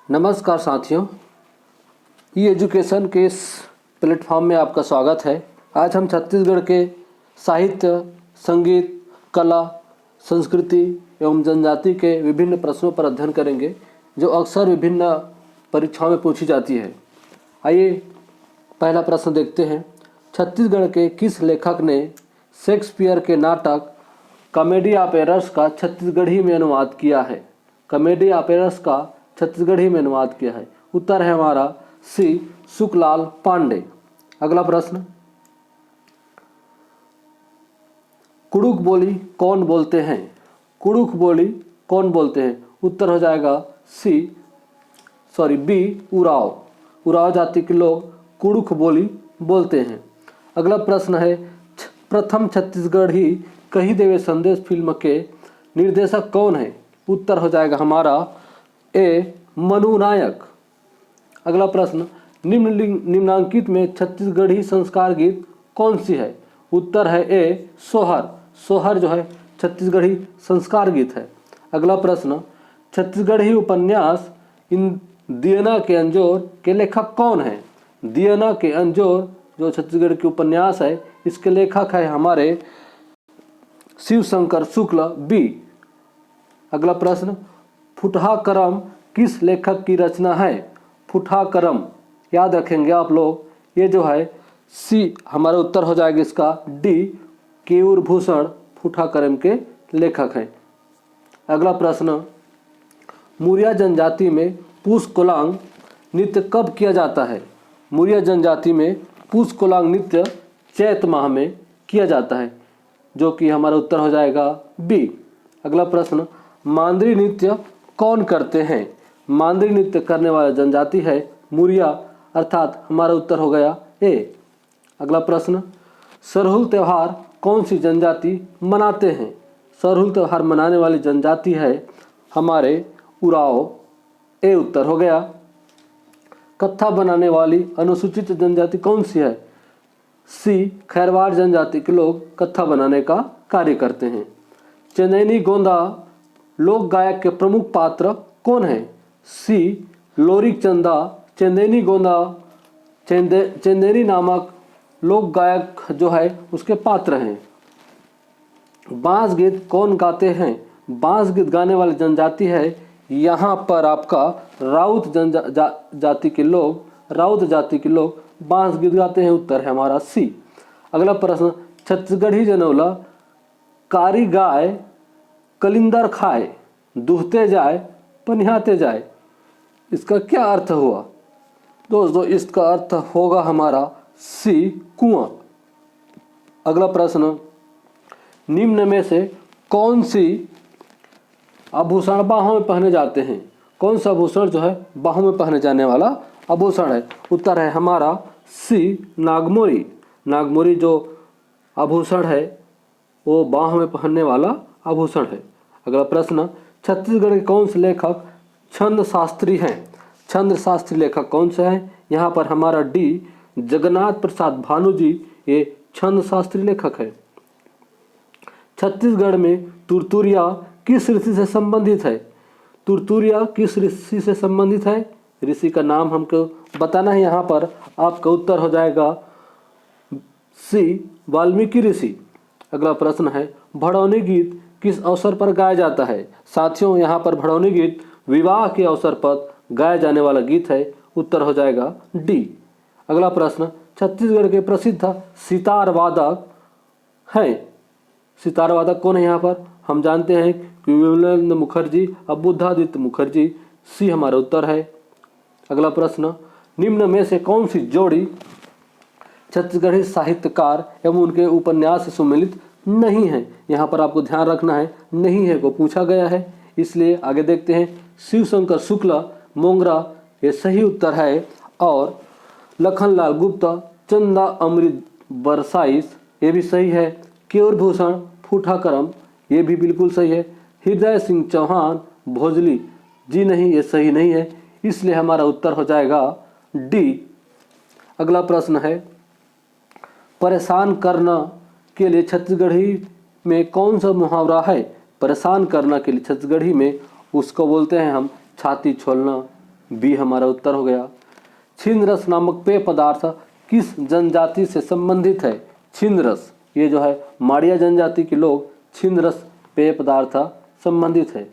नमस्कार साथियों, ई एजुकेशन के इस प्लेटफॉर्म में आपका स्वागत है। आज हम छत्तीसगढ़ के साहित्य, संगीत, कला, संस्कृति एवं जनजाति के विभिन्न प्रश्नों पर अध्ययन करेंगे जो अक्सर विभिन्न परीक्षाओं में पूछी जाती है। आइए पहला प्रश्न देखते हैं। छत्तीसगढ़ के किस लेखक ने शेक्सपियर के नाटक कॉमेडी ऑफ एरर्स का छत्तीसगढ़ी में अनुवाद किया है? कॉमेडी ऑफ एरर्स का छत्तीसगढ़ी में अनुवाद किया है। उत्तर है हमारा सी सुखलाल पांडे। अगला प्रश्न, कुड़ुक बोली कौन बोलते हैं? कुड़ुक बोली कौन बोलते हैं? उत्तर हो जाएगा बी उराव। उराव जाति के लोग कुड़ुक बोली बोलते हैं। अगला प्रश्न है, प्रथम छत्तीसगढ़ी कही देवे संदेश फिल्म के निर्देशक कौन है? उत्तर हो जाएगा हमारा ए मनु नायक। अगला प्रश्न, निम्नांकित में छत्तीसगढ़ी संस्कार गीत कौन सी है? उत्तर है ए सोहर। सोहर जो है छत्तीसगढ़ी संस्कार गीत है। अगला प्रश्न, छत्तीसगढ़ी उपन्यास इन दियना के अंजोर के लेखक कौन है? दियना के अंजोर जो छत्तीसगढ़ की उपन्यास है, इसके लेखक है हमारे शिव शंकर शुक्ल बी। अगला प्रश्न, फुटहा करम किस लेखक की रचना है? फुटहा करम याद रखेंगे आप लोग, ये जो है सी हमारा उत्तर हो जाएगा इसका डी केयूर भूषण फुटहा करम के लेखक हैं। अगला प्रश्न, मुरिया जनजाति में पूस कोलांग नृत्य कब किया जाता है? मुरिया जनजाति में पूस कोलांग नृत्य चैत माह में किया जाता है, जो कि हमारा उत्तर हो जाएगा बी। अगला प्रश्न, मांदरी नृत्य कौन करते हैं? मांदरी नृत्य करने वाला जनजाति है मुरिया, अर्थात हमारा उत्तर हो गया ए। अगला प्रश्न, सरहुल त्यौहार कौन सी जनजाति मनाते हैं? सरहुल त्यौहार मनाने वाली जनजाति है हमारे उराव, ए उत्तर हो गया। कत्था बनाने वाली अनुसूचित जनजाति कौन सी है? सी खैरवाड़ जनजाति के लोग कत्था बनाने का कार्य करते हैं। चंदैनी गोंदा लोक गायक के प्रमुख पात्र कौन है? सी लोरिक चंदा चंदेनी गोंदा चंदेनी नामक लोक गायक जो है उसके पात्र हैं। बांस गीत कौन गाते हैं? बांस गीत गाने वाली जनजाति है यहाँ पर आपका राउत जाति के लोग बांस गीत गाते हैं। उत्तर है हमारा सी। अगला प्रश्न, छत्तीसगढ़ी जनौला कारी गाय कलिंदर खाए दूहते जाए पनिहाते जाए, इसका क्या अर्थ हुआ? दोस्तों इसका अर्थ होगा हमारा सी कुआं। अगला प्रश्न, निम्न में से कौन सी आभूषण बाहों में पहने जाते हैं? कौन सा आभूषण जो है बाहों में पहने जाने वाला आभूषण है? उत्तर है हमारा सी नागमोरी। नागमोरी जो आभूषण है वो बाहों में पहनने वाला आभूषण है। अगला प्रश्न, छत्तीसगढ़ के कौन से लेखक छंद शास्त्री हैं? छंद शास्त्री लेखक कौन से हैं? यहाँ पर हमारा डी जगन्नाथ प्रसाद भानु जी ये छंद शास्त्री लेखक है। छत्तीसगढ़ में तुरतुरिया किस ऋषि से संबंधित है? तुरतुरिया किस ऋषि से संबंधित है? ऋषि का नाम हमको बताना है। यहाँ पर आपका उत्तर हो जाएगा सी वाल्मीकि ऋषि। अगला प्रश्न है, भड़ौनी गीत किस अवसर पर गाया जाता है? साथियों यहाँ पर भड़ौनी गीत विवाह के अवसर पर गाया जाने वाला गीत है। उत्तर हो जाएगा डी। अगला प्रश्न, छत्तीसगढ़ के प्रसिद्ध सितार वादक हैं। सितार वादक कौन है? यहाँ पर हम जानते हैं कि विमलेंद्र मुखर्जी और बुद्धादित्य मुखर्जी। सी हमारा उत्तर है। अगला प्रश्न, निम्न में से कौन सी जोड़ी छत्तीसगढ़ी साहित्यकार एवं उनके उपन्यास से सम्मिलित नहीं है? यहाँ पर आपको ध्यान रखना है, नहीं है को पूछा गया है, इसलिए आगे देखते हैं। शिव शंकर शुक्ला मोंगरा ये सही उत्तर है, और लखनलाल गुप्ता चंदा अमृत बरसाइस ये भी सही है। केयूर भूषण फूठा करम ये भी बिल्कुल सही है। हृदय सिंह चौहान भोजली जी नहीं, ये सही नहीं है, इसलिए हमारा उत्तर हो जाएगा डी। अगला प्रश्न है, परेशान करना के लिए छत्तीसगढ़ी में कौन सा मुहावरा है? परेशान करना के लिए छत्तीसगढ़ी में उसको बोलते हैं हम छाती छोलना, बी हमारा उत्तर हो गया। छिंद रस नामक पेय पदार्थ किस जनजाति से संबंधित है? छिंद रस, ये जो है माड़िया जनजाति के लोग छिंद रस पेय पदार्थ संबंधित है।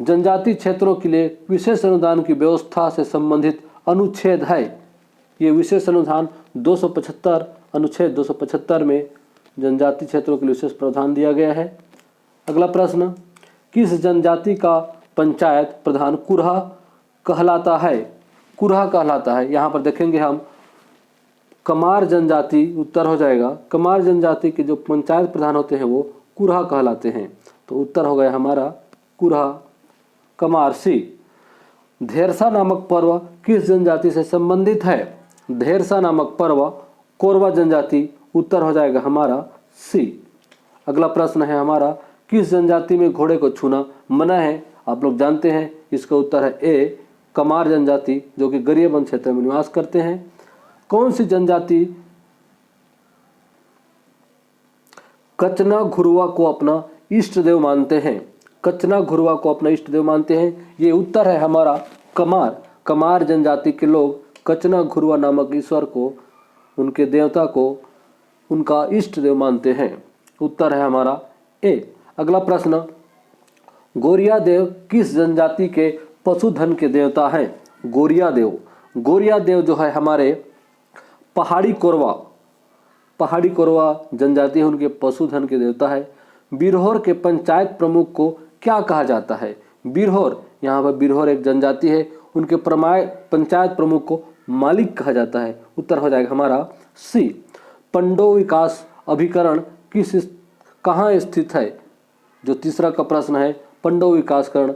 जनजाति क्षेत्रों के लिए विशेष अनुदान की व्यवस्था से संबंधित अनुच्छेद है। ये विशेष अनुदान 275 अनुच्छेद 275 में जनजाति क्षेत्रों के लिए विशेष प्रावधान दिया गया है। अगला प्रश्न, किस जनजाति का पंचायत प्रधान कुरहा कहलाता है? कुरहा कहलाता है, यहाँ पर देखेंगे हम कमार जनजाति उत्तर हो जाएगा। कमार जनजाति के जो पंचायत प्रधान होते हैं वो कुरहा कहलाते हैं, तो उत्तर हो गया हमारा कुरहा, कमार सी। धेरसा नामक पर्व किस जनजाति से संबंधित है? धेरसा नामक पर्व कोरवा जनजाति, उत्तर हो जाएगा हमारा सी। अगला प्रश्न है हमारा, किस जनजाति में घोड़े को छूना मना है? आप लोग जानते हैं, इसका उत्तर है ए, कमार जनजाति, जो कि गरियाबंद क्षेत्र में निवास करते हैं। कौन सी जनजाति कचना घुरुआ को अपना इष्ट देव मानते हैं? कचना घुरुआ को अपना इष्ट देव मानते हैं, ये उत्तर है हमारा कमार। कमार जनजाति के लोग कचना घुरुआ नामक ईश्वर को, उनके देवता को उनका इष्ट देव मानते हैं, उत्तर है हमारा ए। अगला प्रश्न, गोरिया देव किस जनजाति के पशुधन के देवता हैं? गोरिया देव, गोरिया देव जो है हमारे पहाड़ी कोरवा जनजाति है, उनके पशुधन के देवता है। बिरहोर के पंचायत प्रमुख को क्या कहा जाता है? बिरहोर, यहाँ पर बिरहोर एक जनजाति है, उनके पंचायत प्रमुख को मालिक कहा जाता है, उत्तर हो जाएगा हमारा सी। पंडो विकास अभिकरण कहाँ स्थित है? जो तीसरा का प्रश्न है, पंडो विकासकरण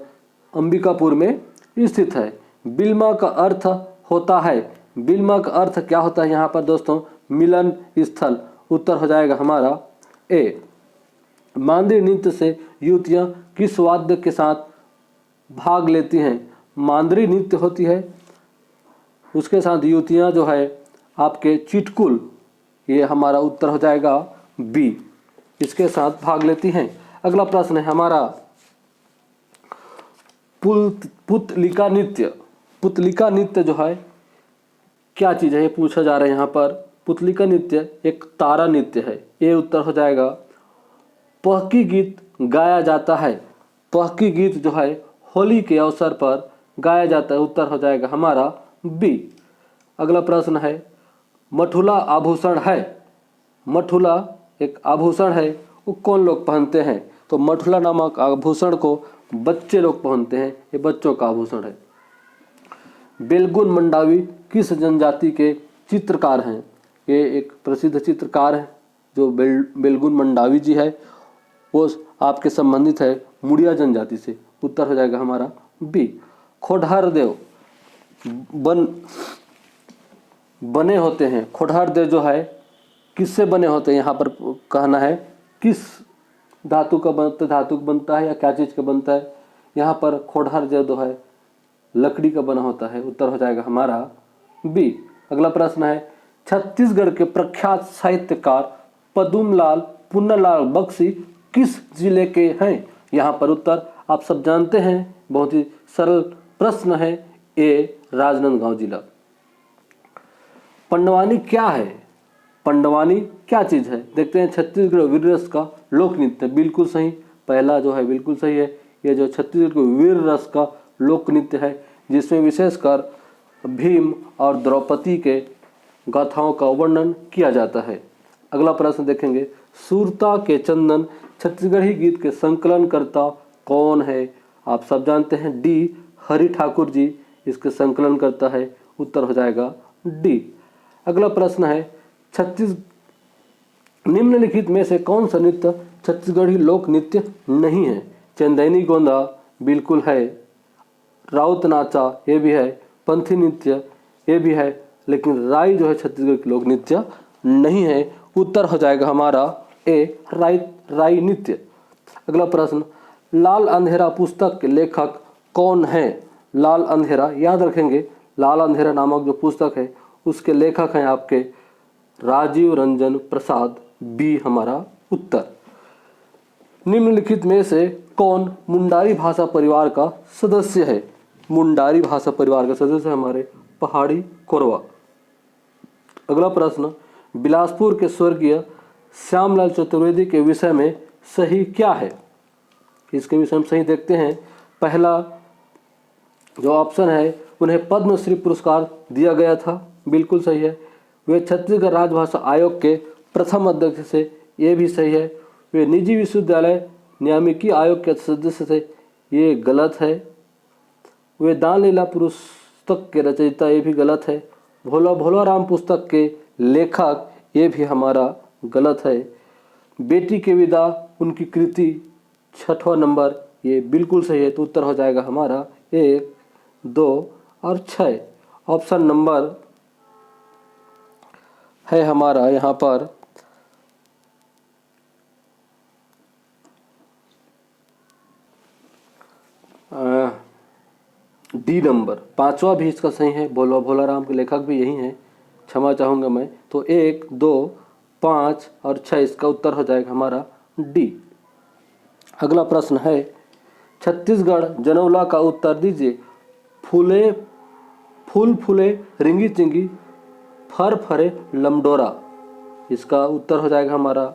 अंबिकापुर में स्थित है। बिल्मा का अर्थ होता है, बिल्मा का अर्थ क्या होता है यहाँ पर दोस्तों? मिलन स्थल, उत्तर हो जाएगा हमारा ए। मांद्री नृत्य से युवतियाँ किस वाद्य के साथ भाग लेती हैं? मांद्री नृत्य होती है, उसके साथ युवतियाँ जो है आपके चिटकुल, ये हमारा उत्तर हो जाएगा बी, इसके साथ भाग लेती हैं। अगला प्रश्न है हमारा, पुतलिका नृत्य। पुतलिका नृत्य जो है क्या चीज़ है, ये पूछा जा रहा है यहाँ पर। पुतलिका नृत्य एक तारा नृत्य है, ये उत्तर हो जाएगा। पहकी गीत गाया जाता है, पहकी गीत जो है होली के अवसर पर गाया जाता है, उत्तर हो जाएगा हमारा बी। अगला प्रश्न है, मठुला आभूषण है, मठुला एक आभूषण है, वो कौन लोग पहनते हैं? तो मठुला नामक आभूषण को बच्चे लोग पहनते हैं, ये बच्चों का आभूषण है। बेलगुन मंडावी किस जनजाति के चित्रकार हैं? ये एक प्रसिद्ध चित्रकार है जो बेलगुन मंडावी जी है, वो आपके संबंधित है मुड़िया जनजाति से, उत्तर हो जाएगा हमारा बी। खोडहर देव बने होते हैं, खोडहर देव जो है किससे बने होते हैं? यहाँ पर कहना है किस धातु का बनता है या क्या चीज़ का बनता है? यहाँ पर खोडहर देव जो है लकड़ी का बना होता है, उत्तर हो जाएगा हमारा बी। अगला प्रश्न है, छत्तीसगढ़ के प्रख्यात साहित्यकार पदुमलाल पुन्नालाल बख्शी किस जिले के हैं? यहाँ पर उत्तर आप सब जानते हैं, बहुत ही सरल प्रश्न है, ए राजनांदगांव जिला। पंडवानी क्या है? पंडवानी क्या चीज़ है? देखते हैं। छत्तीसगढ़ वीर रस का लोक नृत्य, बिल्कुल सही, पहला जो है बिल्कुल सही है। ये जो छत्तीसगढ़ के वीर रस का लोक नृत्य है, जिसमें विशेषकर भीम और द्रौपदी के गाथाओं का वर्णन किया जाता है। अगला प्रश्न देखेंगे, सुरता के चंदन छत्तीसगढ़ी गीत के संकलनकर्ता कौन है? आप सब जानते हैं, डी हरि ठाकुर जी इसके संकलनकर्ता है, उत्तर हो जाएगा डी। अगला प्रश्न है, निम्नलिखित में से कौन सा नृत्य छत्तीसगढ़ी लोक नृत्य नहीं है? चंदैनी गोंदा बिल्कुल है, राउत नाचा ये भी है, पंथी नृत्य ये भी है, लेकिन राई जो है छत्तीसगढ़ की लोक नृत्य नहीं है, उत्तर हो जाएगा हमारा ए राई नृत्य। अगला प्रश्न, लाल अंधेरा पुस्तक के लेखक कौन है? लाल अंधेरा याद रखेंगे, लाल अंधेरा नामक जो पुस्तक है उसके लेखक हैं आपके राजीव रंजन प्रसाद, बी हमारा उत्तर। निम्नलिखित में से कौन मुंडारी भाषा परिवार का सदस्य है? मुंडारी भाषा परिवार का सदस्य है हमारे पहाड़ी कोरवा। अगला प्रश्न, बिलासपुर के स्वर्गीय श्यामलाल चतुर्वेदी के विषय में सही क्या है? इसके विषय में सही देखते हैं। पहला जो ऑप्शन है, उन्हें पद्मश्री पुरस्कार दिया गया था, बिल्कुल सही है। वे छत्तीसगढ़ राजभाषा आयोग के प्रथम अध्यक्ष थे, ये भी सही है। वे निजी विश्वविद्यालय नियामकी आयोग के सदस्य थे, ये गलत है। वे दान लीला पुस्तक के रचयिता, ये भी गलत है। भोला भोला राम पुस्तक के लेखक, ये भी हमारा गलत है। बेटी के विदा उनकी कृति 6वां नंबर, ये बिल्कुल सही है। तो उत्तर हो जाएगा हमारा 1, 2 और 6। ऑप्शन नंबर है हमारा यहाँ पर डी नंबर, 5वां भी इसका सही है। भोला भोला राम के लेखक भी यही हैं, क्षमा चाहूँगा मैं। तो 1, 2, 5 और 6 इसका उत्तर हो जाएगा हमारा डी। अगला प्रश्न है, छत्तीसगढ़ जनौला का उत्तर दीजिए। फूल फूले रिंगी चिंगी फर फरे लमडोरा, इसका उत्तर हो जाएगा हमारा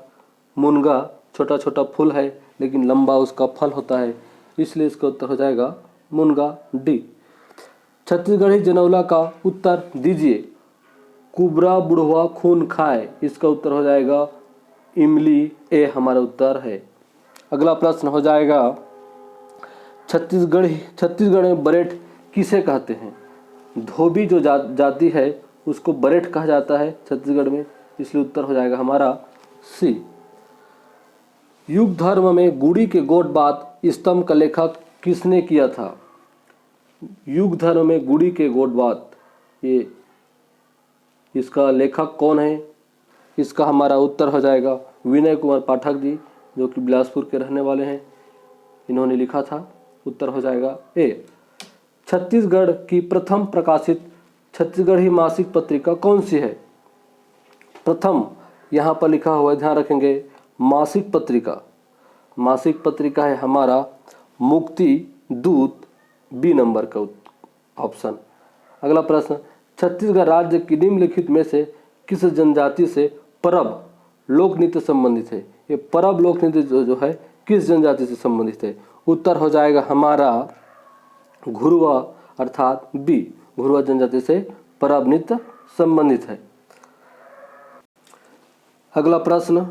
मुनगा। छोटा छोटा फूल है लेकिन लंबा उसका फल होता है, इसलिए इसका उत्तर हो जाएगा मुनगा, डी। छत्तीसगढ़ी जनौला का उत्तर दीजिए। कुबरा बुढ़वा खून खाए, इसका उत्तर हो जाएगा इमली, ए हमारा उत्तर है। अगला प्रश्न हो जाएगा, छत्तीसगढ़ में बरेट किसे कहते हैं? धोबी जो जाति है उसको बरेट कहा जाता है छत्तीसगढ़ में, इसलिए उत्तर हो जाएगा हमारा सी। युग धर्म में गुड़ी के गोठबात स्तंभ का लेखक किसने किया था? युग धर्म में गुड़ी के गोठबात, ये इसका लेखक कौन है? इसका हमारा उत्तर हो जाएगा विनय कुमार पाठक जी, जो कि बिलासपुर के रहने वाले हैं, इन्होंने लिखा था। उत्तर हो जाएगा ए। छत्तीसगढ़ की प्रथम प्रकाशित छत्तीसगढ़ी मासिक पत्रिका कौन सी है? प्रथम यहाँ पर लिखा हुआ है, ध्यान रखेंगे, मासिक पत्रिका है हमारा मुक्ति दूत, बी नंबर का ऑप्शन। अगला प्रश्न, छत्तीसगढ़ राज्य की निम्नलिखित में से किस जनजाति से परब लोक नृत्य संबंधित है? ये परब लोक नृत्य जो है किस जनजाति से संबंधित है? उत्तर हो जाएगा हमारा घुरुआ, अर्थात बी, घुरुआ जनजाति से परब नृत्य संबंधित है। अगला प्रश्न,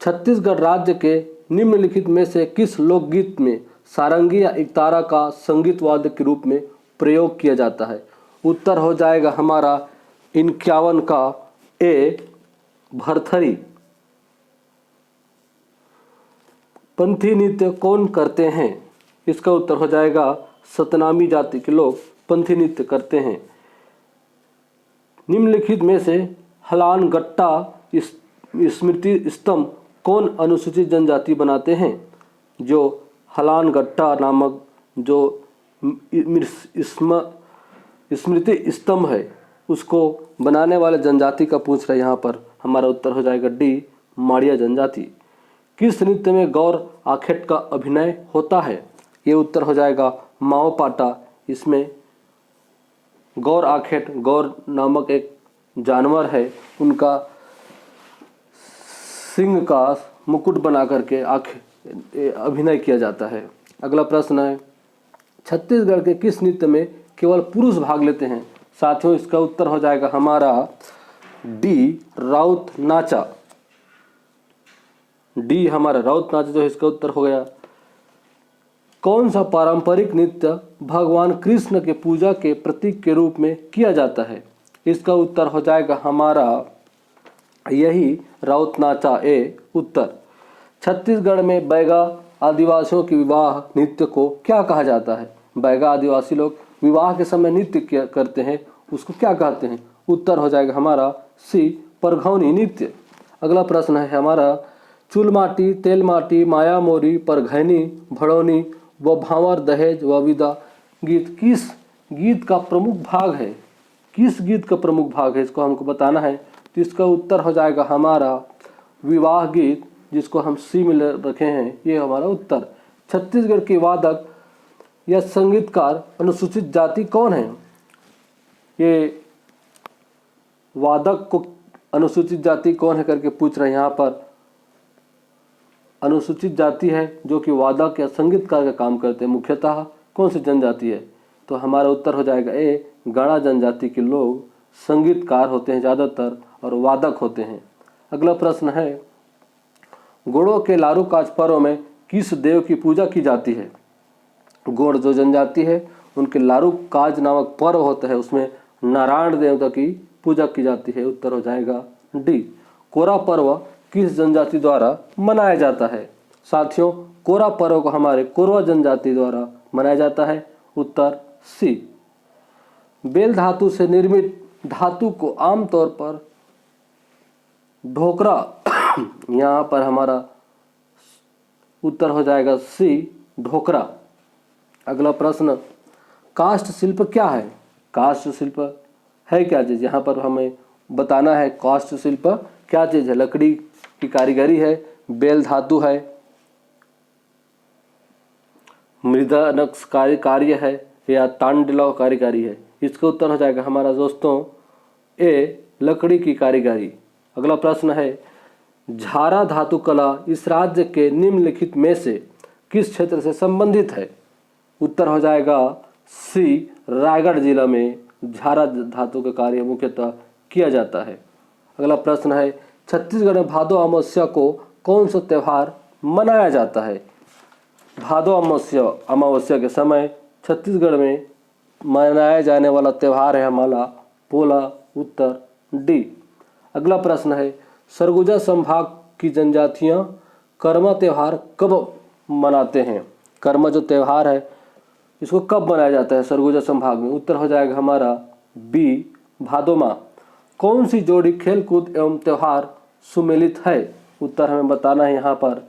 छत्तीसगढ़ राज्य के निम्नलिखित में से किस लोकगीत में सारंगी या एकतारा का संगीत वाद्य के रूप में प्रयोग किया जाता है? उत्तर हो जाएगा हमारा 51 का ए, भरथरी। पंथी नृत्य कौन करते हैं? इसका उत्तर हो जाएगा सतनामी जाति के लोग पंथी नृत्य करते हैं। निम्नलिखित में से हलान गट्टा स्मृति स्तंभ कौन अनुसूचित जनजाति बनाते हैं? जो हलान गट्टा नामक जो स्मृति स्तंभ है उसको बनाने वाले जनजाति का पूछ रहे हैं यहाँ पर। हमारा उत्तर हो जाएगा डी, माड़िया जनजाति। किस नृत्य में गौर आखेट का अभिनय होता है? ये उत्तर हो जाएगा माओ पाटा। इसमें गौर आखेट, गौर नामक एक जानवर है, उनका सिंह का मुकुट बना करके अभिनय किया जाता है। अगला प्रश्न है, छत्तीसगढ़ के किस नृत्य में केवल पुरुष भाग लेते हैं? साथियों, इसका उत्तर हो जाएगा हमारा डी, राउत नाचा। डी हमारा राउत नाचा जो है इसका उत्तर हो गया। कौन सा पारंपरिक नृत्य भगवान कृष्ण के पूजा के प्रतीक के रूप में किया जाता है? इसका उत्तर हो जाएगा हमारा यही राउत नाचा, ए उत्तर। छत्तीसगढ़ में बैगा आदिवासियों के विवाह नृत्य को क्या कहा जाता है? बैगा आदिवासी लोग विवाह के समय नृत्य करते हैं, उसको क्या कहते हैं? उत्तर हो जाएगा हमारा सी, परघौनी नृत्य। अगला प्रश्न है हमारा, चुलमाटी, तेलमाटी, माया मोरी, परघैनी, भड़ौनी व भांवर, दहेज व विदा गीत किस गीत का प्रमुख भाग है? किस गीत का प्रमुख भाग है इसको हमको बताना है। तो इसका उत्तर हो जाएगा हमारा विवाह गीत, जिसको हम सी में रखे हैं, ये हमारा उत्तर। छत्तीसगढ़ के वादक या संगीतकार अनुसूचित जाति कौन है? ये वादक को अनुसूचित जाति कौन है करके पूछ रहे हैं। यहाँ पर अनुसूचित जाति है जो कि वादक या संगीतकार का काम करते हैं। मुख्यतः कौन सी जनजाति है? तो हमारा उत्तर हो जाएगा ए, गणा जनजाति के लोग संगीतकार होते हैं ज़्यादातर और वादक होते हैं। अगला प्रश्न है, गोंडों के लारू काज पर्व में किस देव की पूजा की जाती है? गोंड जो जनजाति है उनके लारू काज नामक पर्व होता है, उसमें नारायण देवता की पूजा की जाती है। उत्तर हो जाएगा डी। कोरा पर्व किस जनजाति द्वारा मनाया जाता है? साथियों, कोरा पर्व को हमारे कोरवा जनजाति द्वारा मनाया जाता है। उत्तर सी। बेल धातु से निर्मित धातु को आमतौर पर ढोकरा यहाँ पर हमारा उत्तर हो जाएगा सी, ढोकरा। अगला प्रश्न, काष्ठ शिल्प क्या है? काष्ठ शिल्प है क्या चीज़? यहाँ पर हमें बताना है काष्ठ शिल्प क्या चीज़ है। लकड़ी की कारीगरी है, बेल धातु है, मृदा नक्श कार्य है या तांडलाव कारीगरी है? इसका उत्तर हो जाएगा हमारा दोस्तों ए, लकड़ी की कारीगरी। अगला प्रश्न है, झारा धातु कला इस राज्य के निम्नलिखित में से किस क्षेत्र से संबंधित है? उत्तर हो जाएगा सी, रायगढ़ जिला में झारा धातु का कार्य मुख्यतः किया जाता है। अगला प्रश्न है, छत्तीसगढ़ में भादो अमावस्या को कौन सा त्यौहार मनाया जाता है? भादो अमावस्या के समय छत्तीसगढ़ में मनाया जाने वाला त्यौहार है हमारा पोला। उत्तर डी। अगला प्रश्न है, सरगुजा संभाग की जनजातियां कर्मा त्यौहार कब मनाते हैं? कर्मा जो त्यौहार है इसको कब मनाया जाता है सरगुजा संभाग में? उत्तर हो जाएगा हमारा बी, भादो माह। कौन सी जोड़ी खेलकूद एवं त्यौहार सुमेलित है? उत्तर हमें बताना है, यहाँ पर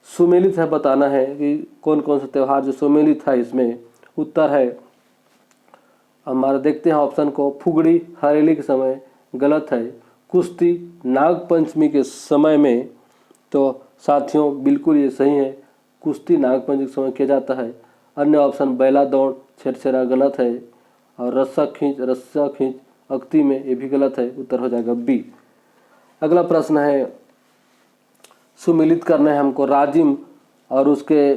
सुमेलित है बताना है कि कौन कौन सा त्यौहार जो सुमेलित है इसमें। उत्तर है हमारा, देखते हैं ऑप्शन को, फुगड़ी हरेली के समय गलत है, कुश्ती नाग पंचमी के समय में, तो साथियों बिल्कुल ये सही है, कुश्ती नाग पंचमी के समय किया जाता है। अन्य ऑप्शन बैला दौड़ छेरछेरा गलत है और रस्सा खींच अक्ति में ये भी गलत है। उत्तर हो जाएगा बी। अगला प्रश्न है, सुमिलित करना है हमको राजिम और उसके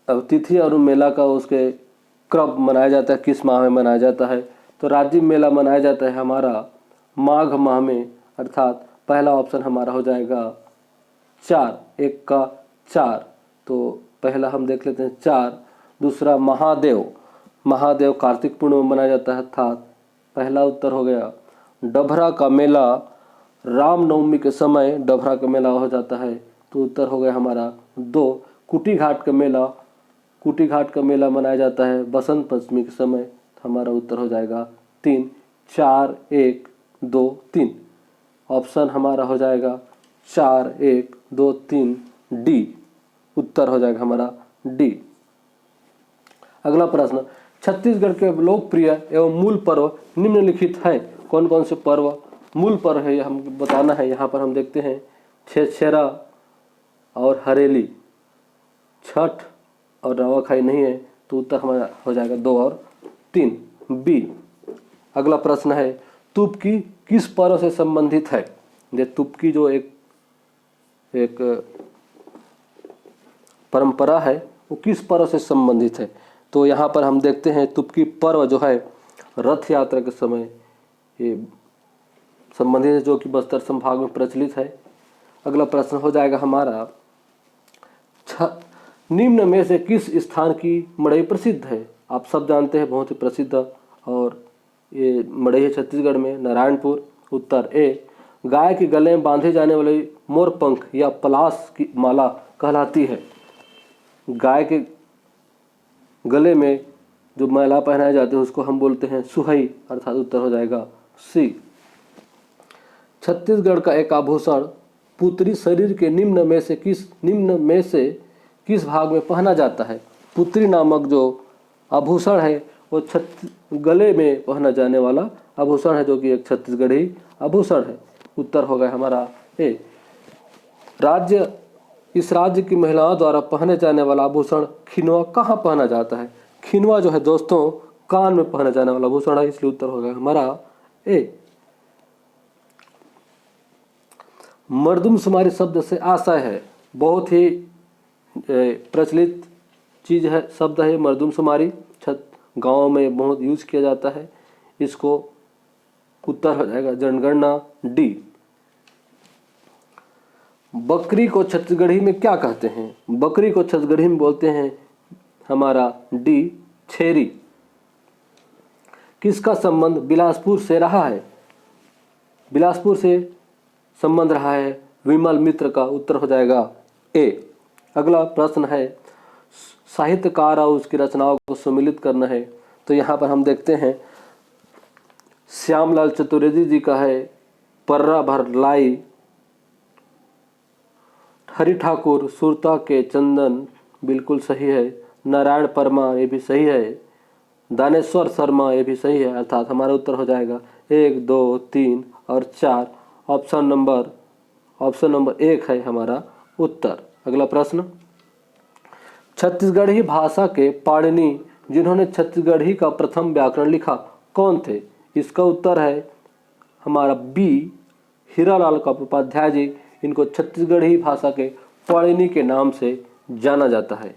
तिथि और मेला का उसके कब मनाया जाता है, किस माह में मनाया जाता है? तो राजिम मेला मनाया जाता है हमारा माघ माह में, अर्थात पहला ऑप्शन हमारा हो जाएगा 4, 1 का 4। तो पहला हम देख लेते हैं 4। दूसरा महादेव कार्तिक पूर्णिमा में मनाया जाता है, अर्थात पहला उत्तर हो गया। डभरा का मेला रामनवमी के समय डभरा का मेला हो जाता है, तो उत्तर हो गया हमारा 2। कुटी घाट का मेला मनाया जाता है बसंत पंचमी के समय, हमारा उत्तर हो जाएगा 3। 4, 1, 2, 3। ऑप्शन हमारा हो जाएगा 4, 1, 2, 3 डी। उत्तर हो जाएगा हमारा डी। अगला प्रश्न, छत्तीसगढ़ के लोकप्रिय एवं मूल पर्व निम्नलिखित है। कौन कौन से पर्व मूल पर्व है हम बताना है। यहाँ पर हम देखते हैं छेरछेरा और हरेली, छठ और नवाखाई नहीं है, तो उत्तर हमारा हो जाएगा 2 और 3 बी। अगला प्रश्न है, तुपकी किस पर्व से संबंधित है? ये तुपकी जो एक परंपरा है वो किस पर्व से संबंधित है? तो यहाँ पर हम देखते हैं तुपकी पर्व जो है रथ यात्रा के समय ये संबंधित है, जो कि बस्तर संभाग में प्रचलित है। अगला प्रश्न हो जाएगा हमारा, निम्न में से किस स्थान की मड़ई प्रसिद्ध है? आप सब जानते हैं बहुत ही प्रसिद्ध, और ये मड़ई है छत्तीसगढ़ में नारायणपुर। उत्तर ए, गाय के गले में बांधे जाने वाले मोरपंख या पलाश की माला कहलाती है। गाय के गले में जो माला पहनाया जाती है उसको हम बोलते हैं सुहई, अर्थात उत्तर हो जाएगा सी। छत्तीसगढ़ का एक आभूषण पुत्री शरीर के निम्न में से किस भाग में पहना जाता है? पुत्री नामक जो आभूषण है वो गले में पहना जाने वाला आभूषण है, जो कि एक छत्तीसगढ़ी आभूषण है। उत्तर हो गया हमारा ए। राज्य इस राज्य की महिलाओं द्वारा पहने जाने वाला आभूषण खिनवा कहाँ पहना जाता है? खिनवा जो है दोस्तों कान में पहना जाने वाला आभूषण है, इसलिए उत्तर होगा हमारा ए। मर्दमशुमारी शब्द से आशय है, बहुत ही प्रचलित चीज है, शब्द है मर्दमशुमारी। गाँव में बहुत यूज किया जाता है। इसको उत्तर हो जाएगा जनगणना डी। बकरी को छत्तीसगढ़ी में क्या कहते हैं? बकरी को छत्तीसगढ़ी में बोलते हैं हमारा डी छेरी। किसका संबंध बिलासपुर से रहा है? बिलासपुर से संबंध रहा है विमल मित्र का, उत्तर हो जाएगा ए। अगला प्रश्न है साहित्यकार और उसकी रचनाओं को सम्मिलित करना है, तो यहाँ पर हम देखते हैं श्यामलाल चतुर्वेदी जी का है पर्रा भर लाई, हरि ठाकुर सुरता के चंदन, बिल्कुल सही है। नारायण परमा, ये भी सही है। दानेश्वर शर्मा, ये भी सही है। अर्थात हमारा उत्तर हो जाएगा 1, 2, 3 और 4। ऑप्शन नंबर 1 है हमारा उत्तर। अगला प्रश्न, छत्तीसगढ़ी भाषा के पाणिनि जिन्होंने छत्तीसगढ़ी का प्रथम व्याकरण लिखा कौन थे? इसका उत्तर है हमारा बी हीरालाल उपाध्याय जी। इनको छत्तीसगढ़ी भाषा के पाणिनि के नाम से जाना जाता है।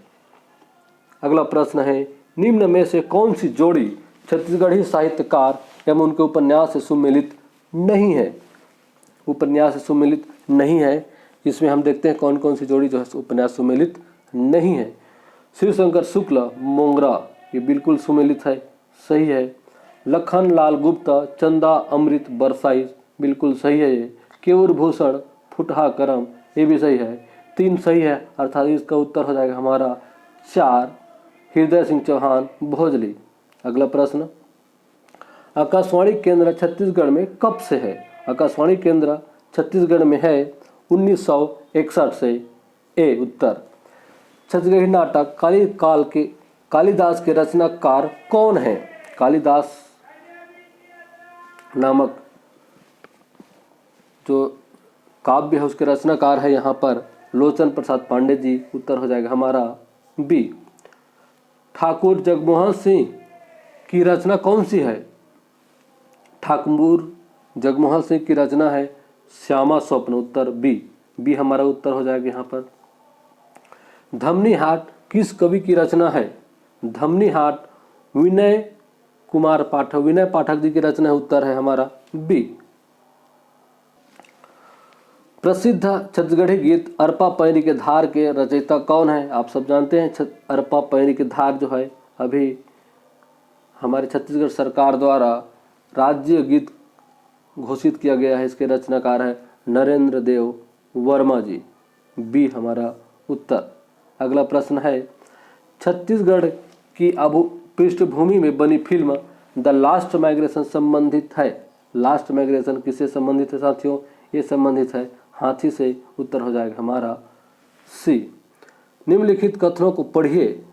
अगला प्रश्न है निम्न में से कौन सी जोड़ी छत्तीसगढ़ी साहित्यकार एवं उनके उपन्यास से सुमेलित नहीं है? उपन्यास से सुमेलित नहीं है। इसमें हम देखते हैं कौन कौन सी जोड़ी जो है उपन्यास सुमेलित नहीं है। शिवशंकर शुक्ल मोंगरा, ये बिल्कुल सुमेलित है, सही है। लखन लाल गुप्ता चंदा अमृत बरसाई, बिल्कुल सही है ये। केयूर भूषण फुटहा करम, ये भी सही है। 3 सही है, अर्थात इसका उत्तर हो जाएगा हमारा 4 हृदय सिंह चौहान भोजली। अगला प्रश्न, आकाशवाणी केंद्र छत्तीसगढ़ में कब से है? आकाशवाणी केंद्र छत्तीसगढ़ में है 1961 से। ए उत्तर। छत्तीसगढ़ी नाटक कालिदास के रचनाकार कौन है? कालिदास नामक जो काव्य है उसके रचनाकार है यहाँ पर लोचन प्रसाद पांडे जी, उत्तर हो जाएगा हमारा बी। ठाकुर जगमोहन सिंह की रचना कौन सी है? ठाकुर जगमोहन सिंह की रचना है श्यामा स्वप्न, उत्तर बी हमारा उत्तर हो जाएगा यहाँ पर। धमनी हाट किस कवि की रचना है? धमनी हाट विनय पाठक जी की रचना है, उत्तर है हमारा बी। प्रसिद्ध छत्तीसगढ़ी गीत अरपा पैरी के धार के रचयिता कौन है? आप सब जानते हैं अरपा पैरी के धार जो है अभी हमारे छत्तीसगढ़ सरकार द्वारा राज्य गीत घोषित किया गया है। इसके रचनाकार है नरेंद्र देव वर्मा जी, बी हमारा उत्तर। अगला प्रश्न है छत्तीसगढ़ की पृष्ठभूमि में बनी फिल्म द लास्ट माइग्रेशन संबंधित है। लास्ट माइग्रेशन किससे संबंधित है साथियों? ये संबंधित है हाथी से, उत्तर हो जाएगा हमारा सी। निम्नलिखित कथनों को पढ़िए।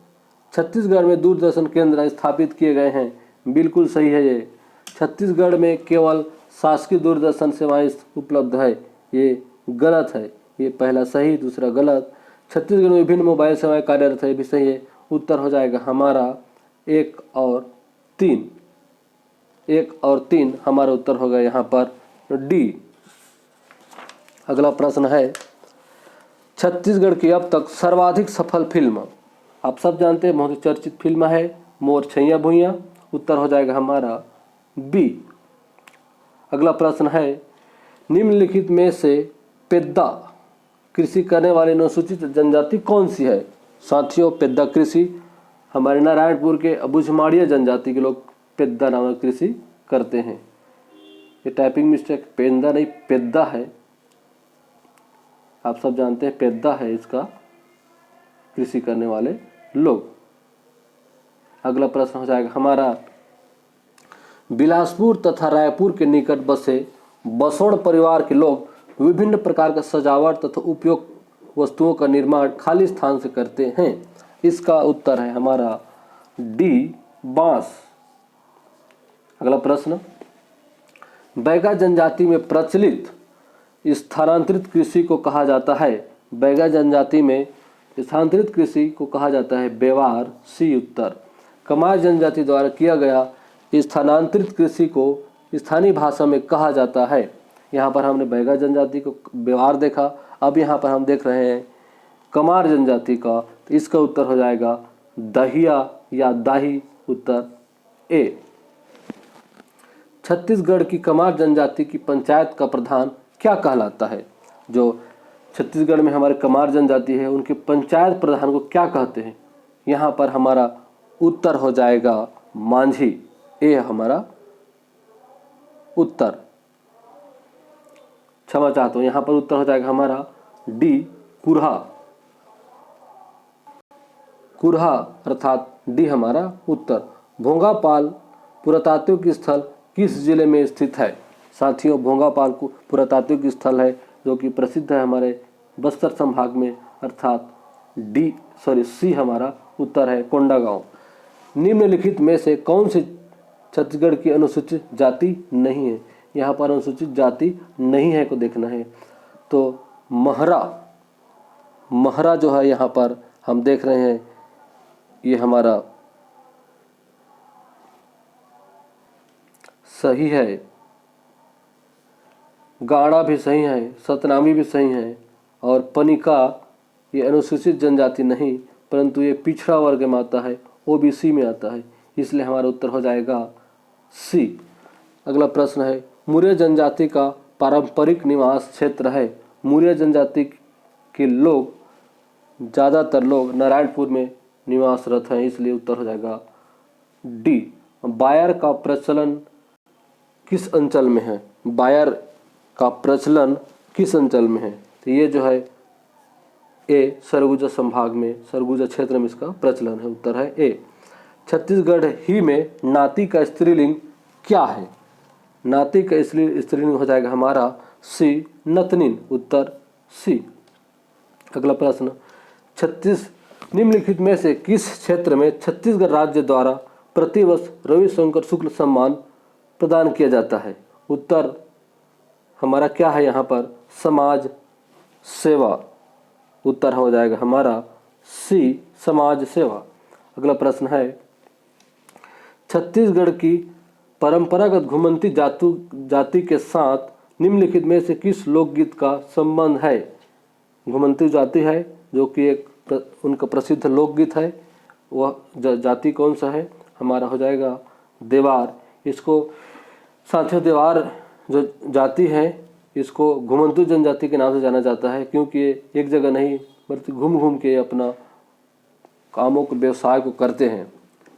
छत्तीसगढ़ में दूरदर्शन केंद्र स्थापित किए गए हैं, बिल्कुल सही है ये। छत्तीसगढ़ में केवल शासकीय दूरदर्शन सेवाएं उपलब्ध है, ये गलत है। ये पहला सही, दूसरा गलत। छत्तीसगढ़ में विभिन्न मोबाइल सेवाएं कार्यरत है, ये भी सही है। उत्तर हो जाएगा हमारा 1 और 3। 1 और 3 हमारा उत्तर होगा यहाँ पर डी। अगला प्रश्न है छत्तीसगढ़ की अब तक सर्वाधिक सफल फिल्म, आप सब जानते हैं बहुत चर्चित फिल्म है मोर छैया भुइयां, उत्तर हो जाएगा हमारा बी। अगला प्रश्न है निम्नलिखित में से पेद्दा कृषि करने वाली अनुसूचित जनजाति कौन सी है? साथियों पेद्दा कृषि हमारे नारायणपुर के अबुझमाड़िया जनजाति के लोग पेद्दा नामक कृषि करते हैं। ये टाइपिंग मिस्टेक, पेंदा नहीं पेद्दा है। आप सब जानते हैं पेद्दा है इसका कृषि करने वाले लोग। अगला प्रश्न हो जाएगा हमारा बिलासपुर तथा रायपुर के निकट बसे बसोड़ परिवार के लोग विभिन्न प्रकार का सजावट तथा उपयोग वस्तुओं का निर्माण खाली स्थान से करते हैं। इसका उत्तर है हमारा डी बांस। अगला प्रश्न बैगा जनजाति में प्रचलित स्थानांतरित कृषि को कहा जाता है। बैगा जनजाति में स्थानांतरित कृषि को कहा जाता है व्यवहार, सी उत्तर। कमार जनजाति द्वारा किया गया स्थानांतरित कृषि को स्थानीय भाषा में कहा जाता है। यहाँ पर हमने बैगा जनजाति को व्यवहार देखा, अब यहाँ पर हम देख रहे हैं कमार जनजाति का, तो इसका उत्तर हो जाएगा दहिया या दाही, उत्तर ए। छत्तीसगढ़ की कमार जनजाति की पंचायत का प्रधान क्या कहलाता है? जो छत्तीसगढ़ में हमारे कमार जनजाति है उनके पंचायत प्रधान को क्या कहते हैं? यहाँ पर हमारा उत्तर हो जाएगा मांझी, ए हमारा उत्तर। क्षमा चाहता हूँ, यहाँ पर उत्तर हो जाएगा हमारा डी कुरहा। कुरहा अर्थात डी हमारा उत्तर। भोंगापाल पुरातात्विक स्थल किस जिले में स्थित है? साथियों, भोंगापाल पुरातात्विक स्थल है जो कि प्रसिद्ध है हमारे बस्तर संभाग में, अर्थात सी हमारा उत्तर है कोंडागांव। निम्नलिखित में से कौन सी छत्तीसगढ़ की अनुसूचित जाति नहीं है? यहाँ पर अनुसूचित जाति नहीं है को देखना है। तो महरा जो है यहाँ पर हम देख रहे हैं, ये हमारा सही है। गाड़ा भी सही है, सतनामी भी सही है, और पनिका ये अनुसूचित जनजाति नहीं परंतु ये पिछड़ा वर्ग में आता है, ओबीसी में आता है, इसलिए हमारा उत्तर हो जाएगा सी। अगला प्रश्न है, मुर्य जनजाति का पारंपरिक निवास क्षेत्र है। मुर्य जनजाति के लोग ज़्यादातर लोग नारायणपुर में निवासरत हैं, इसलिए उत्तर हो जाएगा डी। बायर का प्रचलन किस अंचल में है? बायर का प्रचलन किस अंचल में है? तो ये जो है ए सरगुजा संभाग में, सरगुजा क्षेत्र में इसका प्रचलन है, उत्तर है ए। छत्तीसगढ़ ही में नाती का स्त्रीलिंग क्या है? नाती का स्त्रीलिंग हो जाएगा हमारा सी नतनिन, उत्तर सी। अगला प्रश्न, निम्नलिखित में से किस क्षेत्र में छत्तीसगढ़ राज्य द्वारा प्रतिवर्ष रविशंकर शुक्ल सम्मान प्रदान किया जाता है? उत्तर हमारा क्या है यहाँ पर? समाज सेवा, उत्तर हो जाएगा हमारा सी समाज सेवा। अगला प्रश्न है, छत्तीसगढ़ की परंपरागत घुमंती जाति के साथ निम्नलिखित में से किस लोकगीत का संबंध है? घुमंती जाति है जो कि एक उनका प्रसिद्ध लोकगीत है, वह जाति कौन सा है? हमारा हो जाएगा देवार। इसको साथियों, देवार जो जाति है इसको घुमंतू जनजाति के नाम से जाना जाता है, क्योंकि ये एक जगह नहीं बल्कि घूम घूम के अपना कामों को, व्यवसाय को करते हैं।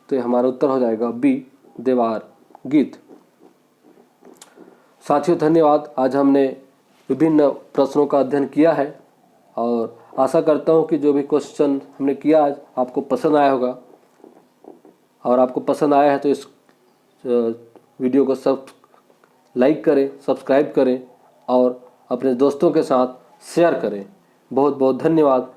तो ये हमारा उत्तर हो जाएगा बी देवार गीत। साथियों धन्यवाद। आज हमने विभिन्न प्रश्नों का अध्ययन किया है और आशा करता हूँ कि जो भी क्वेश्चन हमने किया आज आपको पसंद आया होगा, और आपको पसंद आया है तो इस वीडियो को सब लाइक करें, सब्सक्राइब करें और अपने दोस्तों के साथ शेयर करें। बहुत बहुत धन्यवाद।